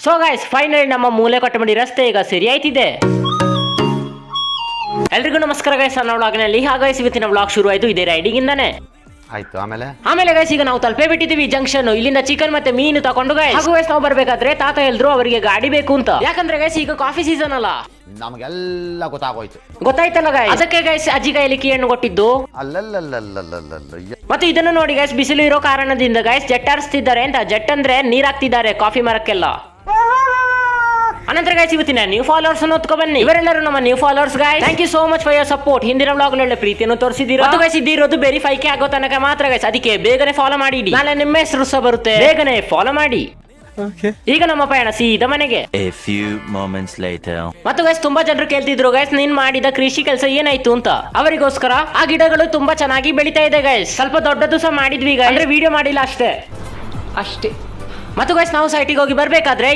So guys finally ನಮ್ಮ ಮೂಲೆ ಕೊಟ್ಟಮಡಿ ರಸ್ತೆ ಈಗ ಸರಿ ಆಯ್ತಿದೆ. ಎಲ್ರಿಗೂ ನಮಸ್ಕಾರ ಗೈಸ್, ನಾನು ವ್ಲಾಗ್ನಲ್ಲಿ ಹಾಗೈಸ್ ಇವತ್ತಿನ ವ್ಲಾಗ್ ಶುರು ಆಯ್ತು ಇದೇ ರೈಡಿಂಗ್ ಇಂದಾನೆ. ಆಯ್ತು ಆಮೇಲೆ ಗೈಸ್ ಈಗ ನಾವು ತಲುಪೇ ಬಿಟ್ಟಿದೀವಿ ಜಂಕ್ಷನ್. ಇಲ್ಲಿಂದ ಚಿಕನ್ ಮತ್ತೆ ಮೀನು ತಗೊಂಡು ಗೈಸ್ ಹಾಗೂ ಗೈಸ್ ನಾವು ಬರ್ಬೇಕಾದ್ರೆ ತಾತ ಎಲ್ರು ಅವರಿಗೆ ಗಾಡಿ ಬೇಕು ಅಂತ. ಯಾಕಂದ್ರೆ ಗೈಸ್ ಈಗ ಕಾಫಿ ಸೀಸನ್ ಅಲ್ಲ, ನಮಗೆಲ್ಲ ಗೊತ್ತಾಯ್ತಲ್ಲ ಗೈಸ್. ಅದಕ್ಕೆ ಗೈಸ್ ಅಜ್ಜಿ ಕೈಲಿ ಕೀ ಹಣ್ಣು ಕೊಟ್ಟಿದ್ದು. ಮತ್ತೆ ಇದನ್ನು ನೋಡಿ ಗೈಸ್, ಬಿಸಿಲು ಇರೋ ಕಾರಣದಿಂದ ಗೈಸ್ ಜೆಟ್ ಹಾರಿಸ್ತಿದ್ದಾರೆ ಅಂತ. ಜೆಟ್ ಅಂದ್ರೆ ನೀರ್ ಹಾಕ್ತಿದ್ದಾರೆ ಕಾಫಿ ಮರಕ್ಕೆಲ್ಲ. ಅನಂತರ ಗೈಸ್ ಇವತ್ತಿನ ನ್ಯೂ ಫಾಲೋವರ್ಸ್ ಅನ್ನು ಬನ್ನಿ. ಇವರೆಲ್ಲರೂ ನಮ್ಮ new followers guys. Thank you so much for your support. ಹಿಂದಿನ ವ್ಲಾಗ್ ಒಳ್ಳೆ ಪ್ರೀತಿಯನ್ನು ತೋರಿಸಿದ್ದೀರಾ. ಮತ್ತು ಗೈಸ್ ಇದಿರೋದು ಬೇರೆ 5K ಆಗೋ ತನಕ ಮಾತ್ರ ಗೈಸ್. ಅದಕ್ಕೆ ಬೇಗನೆ ಫಾಲೋ ಮಾಡಿ. ನಾಳೆ ನಿಮ್ಮ ಹೆಸರು ಸಹ ಬರುತ್ತೆ, ಬೇಗನೆ ಫಾಲೋ ಮಾಡಿ. ಈಗ ನಮ್ಮ ಪಯಣ ಸೀದಾ ಮನೆಗೆ. A few moments later. ಮತ್ತು ಗೈಸ್ ತುಂಬಾ ಜನರು ಕೇಳ್ತಿದ್ರು ಗೈಸ್ ನೀನ್ ಮಾಡಿದ ಕೃಷಿ ಕೆಲಸ ಏನಾಯ್ತು ಅಂತ. ಅವರಿಗೋಸ್ಕರ ಆ ಗಿಡಗಳು ತುಂಬಾ ಚೆನ್ನಾಗಿ ಬೆಳಿತಾ ಇದೆ ಗೈಸ್. ಸ್ವಲ್ಪ ದೊಡ್ಡದು ಸಹ ಮಾಡಿದ್ವಿ ಗೈಸ್, ಅಂದ್ರೆ ವಿಡಿಯೋ ಮಾಡಿಲ್ಲ ಅಷ್ಟೇ. ಮತ್ತು ಗೈಸ್ ನಾವು ಸೈಟಿಗೆ ಹೋಗಿ ಬರ್ಬೇಕಾದ್ರೆ